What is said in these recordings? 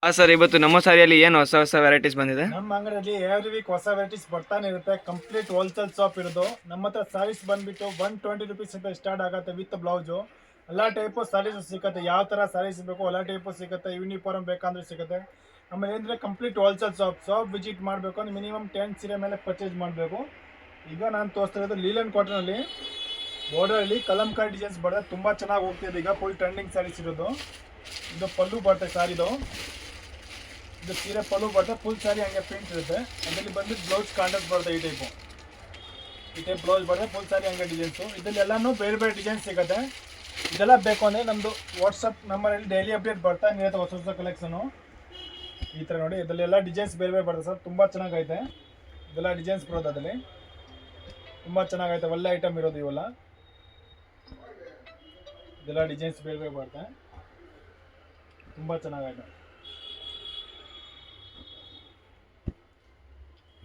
Sir ಇವತ್ತು ನಮ್ಮ ಸಾರಿಯಲ್ಲಿ ಏನು ಹೊಸ ಹೊಸ ವೆರೈಟೀಸ್ ಬಂದಿದೆ? ನಮ್ಮ ಅಂಗಡಿಯಲ್ಲಿ ಎವ್ರಿ ವೀಕ್ ಹೊಸ ವೆರೈಟೀಸ್ ಬರ್ತಾನೆ ಇರುತ್ತೆ. ಕಂಪ್ಲೀಟ್ ಹೋಲ್ಸೇಲ್ ಶಾಪ್ ಇರೋದು. ನಮ್ಮ ಹತ್ರ ಸಾರೀಸ್ ಬಂದ್ಬಿಟ್ಟು 120 ರುಪೀಸ್ ಅಂತ ಸ್ಟಾರ್ಟ್ ಆಗುತ್ತೆ ವಿತ್ ಬ್ಲೌಸು. ಎಲ್ಲ ಟೈಪು ಸಾರೀಸ್ ಸಿಗುತ್ತೆ. ಯಾವ ಥರ ಸಾರೀಸ್ ಬೇಕು ಎಲ್ಲ ಟೈಪು ಸಿಗುತ್ತೆ. ಯೂನಿಫಾರ್ಮ್ ಬೇಕಂದ್ರೆ ಸಿಗುತ್ತೆ. ಆಮೇಲೆ ಏನಂದರೆ ಕಂಪ್ಲೀಟ್ ಹೋಲ್ಸೇಲ್ ಶಾಪ್ ವಿಸಿಟ್ ಮಾಡಬೇಕು ಅಂದ್ರೆ ಮಿನಿಮಮ್ 10 ಸೀರೆ ಮೇಲೆ ಪರ್ಚೇಸ್ ಮಾಡಬೇಕು. ಈಗ ನಾನು ತೋರಿಸ್ತಾ ಇರೋದು ಲೀಲನ್ ಕಾಟನಲ್ಲಿ ಬಾರ್ಡರಲ್ಲಿ ಕಲಂಕಾರಿ ಡಿಸೈನ್ಸ್ ಬರುತ್ತೆ. ತುಂಬ ಚೆನ್ನಾಗಿ ಹೋಗ್ತಿದೆ. ಈಗ ಫುಲ್ ಟ್ರೆಂಡಿಂಗ್ ಸಾರೀಸ್ ಇರೋದು. ಇದು ಪಲ್ಲು ಬರುತ್ತೆ ಸಾರಿದು. ಇದು ಸೀರೆ ಪಲ್ಲು ಬರುತ್ತೆ. ಫುಲ್ ಸಾರಿ ಹಂಗೆ ಪ್ರಿಂಟ್ ಇರುತ್ತೆ. ಅದರಲ್ಲಿ ಬಂದು ಬ್ಲೌಸ್ ಕಾಂಟ್ರಾಸ್ಟ್ ಬರುತ್ತೆ. ಈ ಟೈಪ್ ಬ್ಲೌಸ್ ಬರುತ್ತೆ. ಫುಲ್ ಸಾರಿ ಹಂಗೆ ಡಿಸೈನ್ಸು. ಇದರಲ್ಲಿ ಎಲ್ಲನೂ ಬೇರೆ ಬೇರೆ ಡಿಸೈನ್ಸ್ ಸಿಗುತ್ತೆ. ಇದೆಲ್ಲ ಬೇಕು ಅಂದರೆ ನಮ್ಮದು ವಾಟ್ಸಪ್ ನಂಬರಲ್ಲಿ ಡೈಲಿ ಅಪ್ಡೇಟ್ ಬರ್ತಾ ಇರುತ್ತೆ ಹೊಸ ಹೊಸ ಕಲೆಕ್ಷನು. ಈ ಥರ ನೋಡಿ ಇದರಲ್ಲೆಲ್ಲ ಡಿಸೈನ್ಸ್ ಬೇರೆ ಬೇರೆ ಬರುತ್ತೆ ಸರ್. ತುಂಬ ಚೆನ್ನಾಗೈತೆ. ಇದೆಲ್ಲ ಡಿಸೈನ್ಸ್ ಬರೋದು. ಅದರಲ್ಲಿ ತುಂಬ ಚೆನ್ನಾಗೈತೆ. ಒಳ್ಳೆ ಐಟಮ್ ಇರೋದು ಇವೆಲ್ಲ. ಇದೆಲ್ಲ ಡಿಸೈನ್ಸ್ ಬೇರೆ ಬೇರೆ ಬರುತ್ತೆ. ತುಂಬ ಚೆನ್ನಾಗೈತೆ.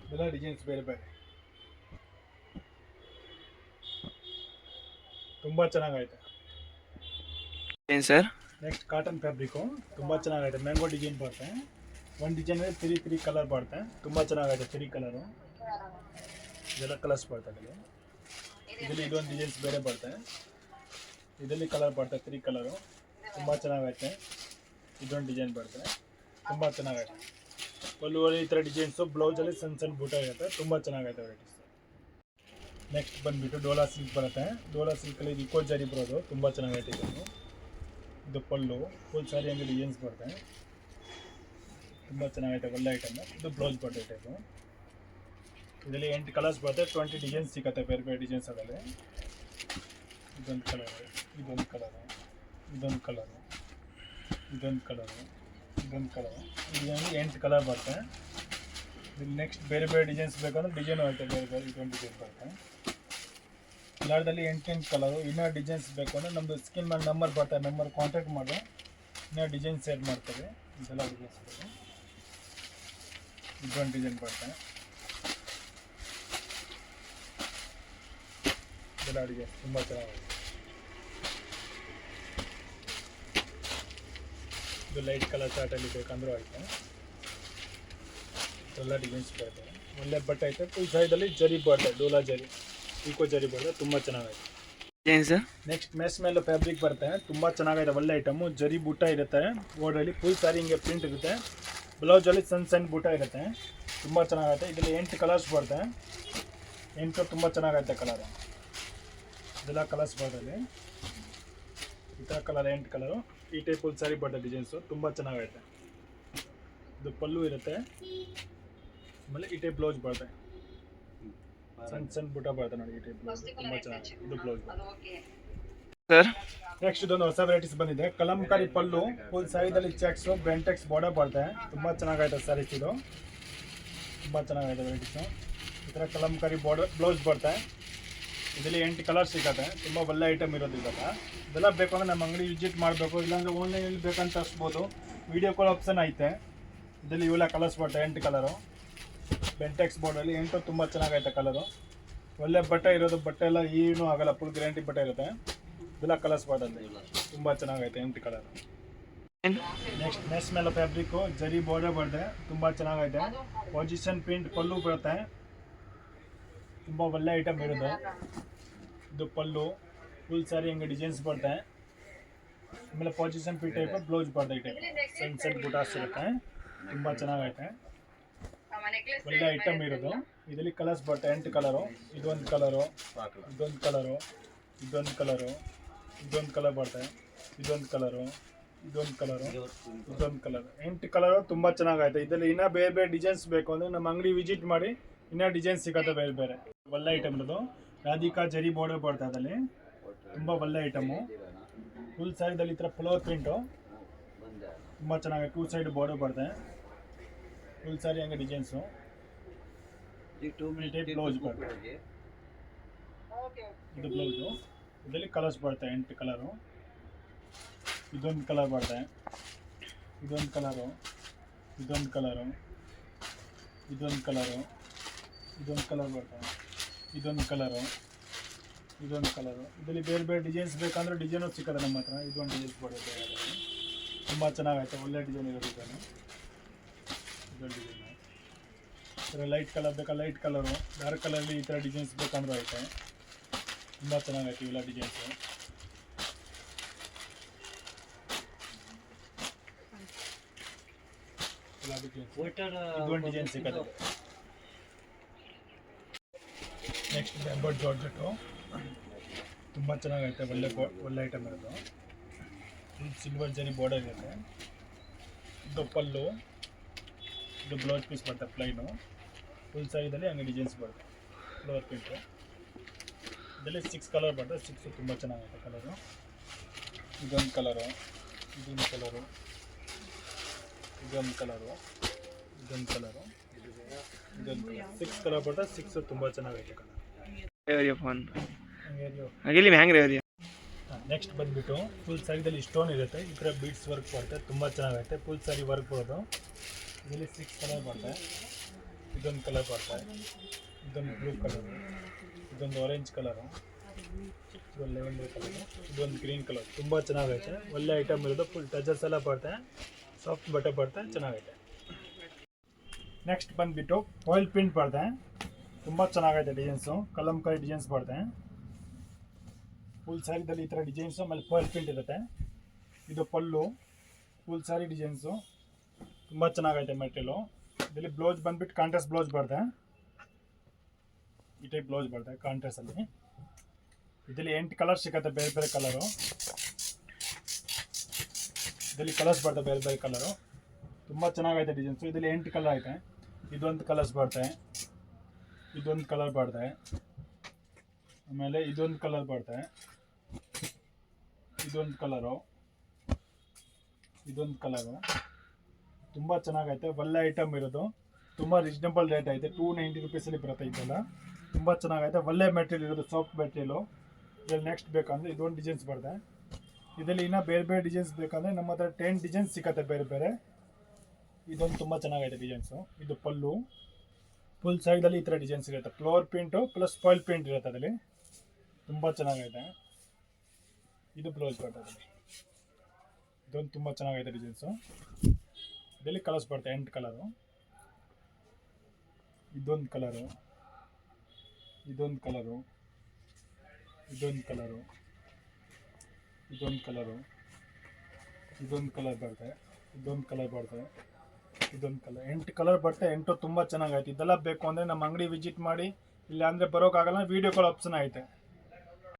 ಇದೆಲ್ಲ ಡಿಸೈನ್ಸ್ ಬೇರೆ ಬೇರೆ ತುಂಬ ಚೆನ್ನಾಗೈತೆ. ಏನು ಸರ್? ನೆಕ್ಸ್ಟ್ ಕಾಟನ್ ಫ್ಯಾಬ್ರಿಕು ತುಂಬ ಚೆನ್ನಾಗೈತೆ. ಮ್ಯಾಂಗೋ ಡಿಸೈನ್ ಬರುತ್ತೆ. ಒಂದು ಡಿಸೈನಲ್ಲಿ 3 ಕಲರ್ ಬರುತ್ತೆ. ತುಂಬ ಚೆನ್ನಾಗೈತೆ. 3 ಕಲರು ಇದೆಲ್ಲ ಕಲರ್ಸ್ ಬರ್ತದೆ. ಇದರಲ್ಲಿ ಇದೊಂದು ಡಿಸೈನ್ಸ್ ಬೇರೆ ಬರುತ್ತೆ. ಇದರಲ್ಲಿ ಕಲರ್ ಬರುತ್ತೆ 3 ಕಲರು. ತುಂಬ ಚೆನ್ನಾಗೈತೆ. ಇದೊಂದು ಡಿಸೈನ್ ಬರುತ್ತೆ. ತುಂಬ ಚೆನ್ನಾಗೈತೆ. ಪಲ್ಲುವಲ್ಲಿ ಈ ಥರ ಡಿಸೈನ್ಸು. ಬ್ಲೌಸಲ್ಲಿ ಸಣ್ಣ ಸಣ್ಣ ಬೂಟ ಇರುತ್ತೆ. ತುಂಬ ಚೆನ್ನಾಗೈತೆ ವೆರೈಟೀಸ್. ನೆಕ್ಸ್ಟ್ ಬಂದುಬಿಟ್ಟು ಡೋಲಾ ಸಿಲ್ಕ್ ಬರುತ್ತೆ. ಡೋಲಾ ಸಿಲ್ಕಲ್ಲಿ ಇದು ಇಕೋ ಜರಿ ಬರೋದು. ತುಂಬ ಚೆನ್ನಾಗೈತೆ. ಇದು ಪಲ್ಲು ಫುಲ್ ಸಾರಿ ಹಂಗೆ ಡಿಸೈನ್ಸ್ ಬರುತ್ತೆ. ತುಂಬ ಚೆನ್ನಾಗೈತೆ. ಒಳ್ಳೆ ಐಟಮ್. ಇದು ಬ್ಲೌಸ್ ಬರುತ್ತೆ ಟೈಪು. ಇದರಲ್ಲಿ 8 ಕಲರ್ಸ್ ಬರುತ್ತೆ. 20 ಡಿಸೈನ್ಸ್ ಸಿಗುತ್ತೆ. ಬೇರೆ ಬೇರೆ ಡಿಸೈನ್ಸ್ ಅದರಲ್ಲಿ. ಇದೊಂದು ಕಲರು, ಇದೊಂದು ಕಲರು, ಇದೊಂದು ಕಲರು, ಇದೊಂದು ಕಲರು, ಇದೊಂದು ಕಲರು. ಇದರಲ್ಲಿ 8 ಕಲರ್ ಬರುತ್ತೆ. ಇಲ್ಲಿ ನೆಕ್ಸ್ಟ್ ಬೇರೆ ಬೇರೆ ಡಿಸೈನ್ಸ್ ಬೇಕಂದ್ರೆ ಡಿಸೈನ್ ಆಗುತ್ತೆ. ಬೇರೆ ಬೇರೆ ಇದೊಂದು ಡಿಸೈನ್ ಬರುತ್ತೆ. ಎಲ್ಲರಲ್ಲಿ 8 ಕಲರು. ಇನ್ನೂ ಡಿಸೈನ್ಸ್ ಬೇಕು ಅಂದರೆ ನಮ್ಮದು ಸ್ಕ್ರೀನ್ ಮೇಲೆ ನಂಬರ್ ಬರ್ತಾರೆ. ನಂಬರ್ ಕಾಂಟ್ಯಾಕ್ಟ್ ಮಾಡಿ ಇನ್ನೂ ಡಿಸೈನ್ ಸೆಟ್ ಮಾಡ್ತೇವೆ. ಇದೆಲ್ಲ ಡಿಸೈನ್ಸ್ ಬೇಕು. ಇದೊಂದು ಡಿಸೈನ್ ಬರುತ್ತೆ. ಇದೆಲ್ಲ ಡಿಸೈನ್ ತುಂಬ ಚೆನ್ನಾಗಿದೆ. ಇದು ಲೈಟ್ ಕಲರ್ ಚಾರ್ಟಲ್ಲಿ ಬೇಕಂದ್ರೂ ಆಯಿತು. ಎಲ್ಲ ಡಿಸೈನ್ಸ್ ಬರ್ತವೆ. ಒಳ್ಳೆ ಬಟ್ಟೆ ಐತೆ. ಫುಲ್ ಸೈಡಲ್ಲಿ ಜರಿ ಬರುತ್ತೆ. ಡೋಲಾ ಜರಿ, ಈಕೋ ಜರಿ ಬರುತ್ತೆ. ತುಂಬ ಚೆನ್ನಾಗೈತೆ. ಏನು ಸರ್? ನೆಕ್ಸ್ಟ್ ಮೆಸ್ ಮೇಲೆ ಫ್ಯಾಬ್ರಿಕ್ ಬರುತ್ತೆ. ತುಂಬ ಚೆನ್ನಾಗೈತೆ. ಒಳ್ಳೆ ಐಟಮು. ಜರಿ ಬೂಟ ಇರುತ್ತೆ ಬೋರ್ಡಲ್ಲಿ. ಫುಲ್ ಸಾರಿ ಹಿಂಗೆ ಪ್ರಿಂಟ್ ಇರುತ್ತೆ. ಬ್ಲೌಸಲ್ಲಿ ಸಣ್ಣ ಸಣ್ಣ ಬೂಟ ಇರುತ್ತೆ. ತುಂಬ ಚೆನ್ನಾಗೈತೆ. ಇದರಲ್ಲಿ 8 ಕಲರ್ಸ್ ಬರುತ್ತೆ. 8 ತುಂಬ ಚೆನ್ನಾಗೈತೆ ಕಲರು. ಇದೆಲ್ಲ ಕಲರ್ಸ್ ಬರ್ತದೆ. ಈ ಥರ ಕಲರ್ 8 ಕಲರು. ಈ ಟೈಪ್ ಫುಲ್ ಸಾರಿ ಬರುತ್ತೆ ಡಿಸೈನ್ಸು. ತುಂಬ ಚೆನ್ನಾಗೈತೆ. ಇದು ಪಲ್ಲು ಇರುತ್ತೆ. ಆಮೇಲೆ ಈ ಟೈಪ್ ಬ್ಲೌಸ್ ಬರುತ್ತೆ. ಸಣ್ಣ ಸಣ್ಣ ಬುಟ್ಟ ಬರುತ್ತೆ ನೋಡಿ. ಈ ಟೈಪ್ ಬ್ಲೌಸ್ ತುಂಬ ಚೆನ್ನಾಗಿದೆ. ಇದು ಬ್ಲೌಸ್ ಸರ್ ನೆಕ್ಸ್ಟ್ ಇದೊಂದು ಹೊಸ ವೆರೈಟೀಸ್ ಬಂದಿದೆ. ಕಲಂಕಾರಿ ಪಲ್ಲು ಫುಲ್ ಸಾರಿದಲ್ಲಿ ಚೆಕ್ಸು ಬೆಂಟೆಕ್ಸ್ ಬಾರ್ಡರ್ ಬರುತ್ತೆ. ತುಂಬ ಚೆನ್ನಾಗೈತೆ ಸಾರೀಸ್ ಇದು. ತುಂಬ ಚೆನ್ನಾಗೈತೆ ವೆರೈಟೀಸು. ಈ ಥರ ಕಲಂಕಾರಿ ಬಾರ್ಡರ್ ಬ್ಲೌಸ್ ಬರುತ್ತೆ. ಇದರಲ್ಲಿ 8 ಕಲರ್ ಸಿಗುತ್ತೆ. ತುಂಬ ಒಳ್ಳೆ ಐಟಮ್ ಇರೋದು ಇದೆಲ್ಲ. ಇದೆಲ್ಲ ಬೇಕು ಅಂದರೆ ನಮ್ಮ ಅಂಗಡಿ ವಿಸಿಟ್ ಮಾಡಬೇಕು. ಇಲ್ಲಾಂದರೆ ಆನ್ಲೈನಲ್ಲಿ ಬೇಕಂತ ತರಿಸ್ಬೋದು. ವೀಡಿಯೋ ಕಾಲ್ ಆಪ್ಷನ್ ಐತೆ. ಇದರಲ್ಲಿ ಇವೆಲ್ಲ ಕಲರ್ಸ್ ಬರುತ್ತೆ. 8 ಕಲರು ಬೆಂಟೆಕ್ಸ್ ಬೋರ್ಡಲ್ಲಿ 8 ತುಂಬ ಚೆನ್ನಾಗೈತೆ ಕಲರು. ಒಳ್ಳೆ ಬಟ್ಟೆ ಇರೋದು. ಬಟ್ಟೆ ಎಲ್ಲ ಏನೂ ಆಗೋಲ್ಲ. ಫುಲ್ ಗ್ಯಾರಂಟಿ ಬಟ್ಟೆ ಇರುತ್ತೆ. ಇದೆಲ್ಲ ಕಲರ್ಸ್ ಬರ್ತದೆ. ತುಂಬ ಚೆನ್ನಾಗೈತೆ 8 ಕಲರ್. ನೆಕ್ಸ್ಟ್ ಮೆಸ್ ಮೇಲೆ ಫ್ಯಾಬ್ರಿಕ್ಕು ಜರಿ ಬಾರ್ಡರ್ ಬರುತ್ತೆ. ತುಂಬ ಚೆನ್ನಾಗೈತೆ. ಪೊಸಿಷನ್ ಪ್ರಿಂಟ್ ಪಲ್ಲು ಬರುತ್ತೆ. ತುಂಬ ಒಳ್ಳೆ ಐಟಮ್ ಇರೋದು. ಇದು ಪಲ್ಲು ಫುಲ್ ಸಾರಿ ಹಂಗೆ ಡಿಸೈನ್ಸ್ ಬರುತ್ತೆ. ಆಮೇಲೆ ಪೊಸಿಷನ್ ಪ್ರಿಂಟ್ ಟೈಪ್ ಬ್ಲೌಸ್ ಬರುತ್ತೆ. ಈ ಟೈಪ್ ಸಣ್ಣ ಸಣ್ಣ ಬುಟಾಸ್ ಇರುತ್ತೆ. ತುಂಬ ಚೆನ್ನಾಗೈತೆ. ಒಳ್ಳೆ ಐಟಮ್ ಇರೋದು. ಇದರಲ್ಲಿ ಕಲರ್ಸ್ ಬರುತ್ತೆ. 8 ಕಲರು. ಇದೊಂದು ಕಲರು, ಇದೊಂದು ಕಲರು, ಇದೊಂದು ಕಲರು, ಇದೊಂದು ಕಲರ್ ಬರುತ್ತೆ. ಇದೊಂದು ಕಲರು, ಇದೊಂದು ಕಲರು, ಇದೊಂದು ಕಲರ್. 8 ಕಲರು ತುಂಬ ಚೆನ್ನಾಗೈತೆ. ಇದರಲ್ಲಿ ಇನ್ನೂ ಬೇರೆ ಬೇರೆ ಡಿಸೈನ್ಸ್ ಬೇಕು ಅಂದರೆ ನಮ್ಮ ಅಂಗಡಿ ವಿಸಿಟ್ ಮಾಡಿ ಇನ್ನೂ ಡಿಸೈನ್ಸ್ ಸಿಗುತ್ತೆ ಬೇರೆ ಬೇರೆ. ಒಳ್ಳೆ ಐಟಮ್ ಇರೋದು. ರಾಧಿಕಾ ಜರಿ ಬಾರ್ಡರ್ ಬರುತ್ತೆ. ಅದರಲ್ಲಿ ತುಂಬ ಒಳ್ಳೆ ಐಟಮು. ಫುಲ್ ಸೈಡಲ್ಲಿ ಈ ಥರ ಫ್ಲವರ್ ಪ್ರಿಂಟು ತುಂಬ ಚೆನ್ನಾಗಿದೆ. 2 ಸೈಡ್ ಬಾರ್ಡರ್ ಬರುತ್ತೆ. ಫುಲ್ ಸಾರಿ ಹಂಗೆ ಡಿಸೈನ್ಸು. ಬ್ಲೌಸ್ ಬರುತ್ತೆ. ಇದು ಬ್ಲೌಸು. ಇದರಲ್ಲಿ ಕಲರ್ಸ್ ಬರುತ್ತೆ. 8 ಕಲರು. ಇದೊಂದು ಕಲರ್ ಬರುತ್ತೆ. ಇದೊಂದು ಕಲರು, ಇದೊಂದು ಕಲರು, ಇದೊಂದು ಕಲರು, ಇದೊಂದು ಕಲರ್ ಬರುತ್ತೆ. ಇದೊಂದು ಕಲರು, ಇದೊಂದು ಕಲರು. ಇದರಲ್ಲಿ ಬೇರೆ ಬೇರೆ ಡಿಸೈನ್ಸ್ ಬೇಕಂದ್ರೆ ಡಿಸೈನು ಸಿಕ್ಕದೆ ನಮ್ಮ ಹತ್ರ. ಇದೊಂದು ಡಿಸೈನ್ಸ್ ಬರುತ್ತೆ. ತುಂಬ ಚೆನ್ನಾಗೈತೆ, ಒಳ್ಳೆ ಡಿಸೈನ್ ಇರೋದು ಇದನ್ನು. ಇದೊಂದು ಡಿಸೈನು. ಈ ಥರ ಲೈಟ್ ಕಲರ್ ಬೇಕಾ ಲೈಟ್ ಕಲರು, ಡಾರ್ಕ್ ಕಲರಲ್ಲಿ ಈ ಥರ ಡಿಸೈನ್ಸ್ ಬೇಕಂದ್ರೂ ಐತೆ. ತುಂಬ ಚೆನ್ನಾಗೈತೆ ಇವೆಲ್ಲ ಡಿಸೈನ್ಸು. ಇದೊಂದು ಡಿಸೈನ್ ಸಿಗುತ್ತೆ. ನೆಕ್ಸ್ಟ್ ಬ್ಯಾಂಬರ್ಡ್ ಜಾರ್ಜೆಟ್ಟು ತುಂಬ ಚೆನ್ನಾಗೈತೆ, ಒಳ್ಳೆ ಐಟಮ್ ಇರೋದು. ಸಿಲ್ವರ್ ಜರಿ ಬಾರ್ಡರ್ ಇರುತ್ತೆ. ಇದು ಪಲ್ಲು, ಇದು ಬ್ಲೌಸ್ ಪೀಸ್ ಬರುತ್ತೆ ಪ್ಲೈನು. ಫುಲ್ ಸೈಜಲ್ಲಿ ಹಂಗೆ ಡಿಸೈನ್ಸ್ ಬರುತ್ತೆ. ಫ್ಲವರ್ ಪ್ರಿಂಟು ಇದರಲ್ಲಿ 6 ಕಲರ್ ಬರ್ತದೆ. 6 ತುಂಬ ಚೆನ್ನಾಗೈತೆ ಕಲರು. ಇದೊಂದು ಕಲರು, ಇದೊಂದು ಕಲರು, ಇದೊಂದು ಕಲರು, ಇದೊಂದು ಕಲರು, ಇದೊಂದು ಕಲರ್. 6 ಕಲರ್ ಬರ್ತದೆ. 6 ತುಂಬ ಚೆನ್ನಾಗೈತೆ ಕಲರ್. ಫೋನ್ ಹಂಗೆ ಆಗಿಲ್ಲಿ ಹ್ಯಾಂಗ್ರಿ ಅವ್ರಿ. ನೆಕ್ಸ್ಟ್ ಬಂದುಬಿಟ್ಟು ಫುಲ್ ಸ್ಯಾರಿದಲ್ಲಿ ಸ್ಟೋನ್ ಇರುತ್ತೆ. ಈ ಥರ ಬೀಡ್ಸ್ ವರ್ಕ್ ಬರುತ್ತೆ, ತುಂಬ ಚೆನ್ನಾಗೈತೆ. ಫುಲ್ ಸ್ಯಾರಿ ವರ್ಕ್ ಬರೋದು. ಇದರಲ್ಲಿ 6 ಕಲರ್ ಬರ್ತದೆ. ಇದೊಂದು ಕಲರ್ ಬರ್ತದೆ, ಇದೊಂದು ಬ್ಲೂ ಕಲರು, ಇದೊಂದು ಆರೆಂಜ್ ಕಲರು, ಇದೊಂದು ಲೆವೆಂಡರ್ ಕಲರು, ಇದೊಂದು ಗ್ರೀನ್ ಕಲರ್. ತುಂಬ ಚೆನ್ನಾಗೈತೆ, ಒಳ್ಳೆ ಐಟಮ್ ಇರೋದು. ಫುಲ್ ಟಚಸ್ ಎಲ್ಲ ಬರ್ತದೆ, ಸಾಫ್ಟ್ ಬಟ್ಟೆ ಬರ್ತದೆ, ಚೆನ್ನಾಗೈತೆ. ನೆಕ್ಸ್ಟ್ ಬಂದುಬಿಟ್ಟು ಫಾಯಿಲ್ ಪ್ರಿಂಟ್ ಬರ್ತದೆ. ತುಂಬ ಚೆನ್ನಾಗೈತೆ ಡಿಸೈನ್ಸು. ಕಲಂಕಾರಿ ಡಿಸೈನ್ಸ್ ಬರ್ತದೆ. ಫುಲ್ ಸ್ಯಾರಿದಲ್ಲಿ ಈ ಥರ ಡಿಸೈನ್ಸು, ಆಮೇಲೆ ಫಾಯಿಲ್ ಪ್ರಿಂಟ್ ಇರುತ್ತೆ. ಇದು ಪಲ್ಲು, ಫುಲ್ ಸ್ಯಾರಿ ಡಿಸೈನ್ಸು. ತುಂಬ ಚೆನ್ನಾಗೈತೆ ಮೆಟೀರಿಯಲು. ಇದರಲ್ಲಿ ಬ್ಲೌಸ್ ಬಂದುಬಿಟ್ಟು ಕಾಂಟ್ರಾಸ್ಟ್ ಬ್ಲೌಸ್ ಬರ್ತದೆ. ಈ ಟೈಪ್ ಬ್ಲೌಸ್ ಬರ್ತದೆ ಕಾಂಟ್ರಾಸ್ಟಲ್ಲಿ. ಇದರಲ್ಲಿ 8 ಕಲರ್ ಸಿಗುತ್ತೆ, ಬೇರೆ ಬೇರೆ ಕಲರು. ಇದರಲ್ಲಿ ಕಲರ್ಸ್ ಬರ್ತದೆ, ಬೇರೆ ಬೇರೆ ಕಲರು. ತುಂಬ ಚೆನ್ನಾಗೈತೆ ಡಿಸೈನ್ಸು. ಇದರಲ್ಲಿ 8 ಕಲರ್ ಐತೆ. ಇದೊಂದು ಕಲರ್ಸ್ ಬರ್ತದೆ, ಇದೊಂದು ಕಲರ್ ಬರ್ತದೆ, ಆಮೇಲೆ ಇದೊಂದು ಕಲರ್ ಬರ್ತದೆ, ಇದೊಂದು ಕಲರು, ಇದೊಂದು ಕಲರು. ತುಂಬ ಚೆನ್ನಾಗೈತೆ, ಒಳ್ಳೆ ಐಟಮ್ ಇರೋದು. ತುಂಬ ರೀಸನಬಲ್ ರೇಟ್ ಐತೆ. 290 ರುಪೀಸಲ್ಲಿ ಬರುತ್ತೆ ಇದೆಲ್ಲ. ತುಂಬ ಚೆನ್ನಾಗೈತೆ, ಒಳ್ಳೆ ಮೆಟೀರಿಯಲ್ ಇರೋದು, ಸಾಫ್ಟ್ ಮೆಟೀರಿಯಲು. ಇದರಲ್ಲಿ ನೆಕ್ಸ್ಟ್ ಬೇಕಂದರೆ ಇದೊಂದು ಡಿಸೈನ್ಸ್ ಬರ್ತದೆ. ಇದರಲ್ಲಿ ಇನ್ನೂ ಬೇರೆ ಬೇರೆ ಡಿಸೈನ್ಸ್ ಬೇಕಂದರೆ ನಮ್ಮ ಹತ್ರ 10 ಡಿಸೈನ್ಸ್ ಸಿಗುತ್ತೆ ಬೇರೆ ಬೇರೆ. ಇದೊಂದು ತುಂಬ ಚೆನ್ನಾಗೈತೆ ಡಿಸೈನ್ಸು. ಇದು ಪಲ್ಲು, ಫುಲ್ ಸೈಡಲ್ಲಿ ಈ ಥರ ಡಿಸೈನ್ಸ್ ಇರುತ್ತೆ. Flower print plus foil print ಇರುತ್ತೆ ಅದರಲ್ಲಿ. ತುಂಬ ಚೆನ್ನಾಗೈತೆ. ಇದು ಬ್ಲೌಸ್ ಬರ್ತದೆ. ಇದೊಂದು ತುಂಬ ಚೆನ್ನಾಗೈತೆ ಡಿಸೈನ್ಸು. ಇದರಲ್ಲಿ ಕಲರ್ಸ್ ಬರ್ತದೆ, 8 ಕಲರು. ಇದೊಂದು ಕಲರು, ಇದೊಂದು ಕಲರು, ಇದೊಂದು ಕಲರು, ಇದೊಂದು ಕಲರು, ಇದೊಂದು ಕಲರ್ ಬರ್ತದೆ, ಇದೊಂದು ಕಲರ್ ಬರ್ತದೆ, ಇದೊಂದು ಕಲರ್. 8 ಕಲರ್ ಬರ್ತದೆ. 8 ತುಂಬ ಚೆನ್ನಾಗೈತೆ. ಇದೆಲ್ಲ ಬೇಕು ಅಂದರೆ ನಮ್ಮ ಅಂಗಡಿ ವಿಸಿಟ್ ಮಾಡಿ, ಇಲ್ಲ ಅಂದರೆ ಬರೋಕ್ಕಾಗಲ್ಲ, ವೀಡಿಯೋ ಕಾಲ್ ಆಪ್ಷನ್ ಐತೆ.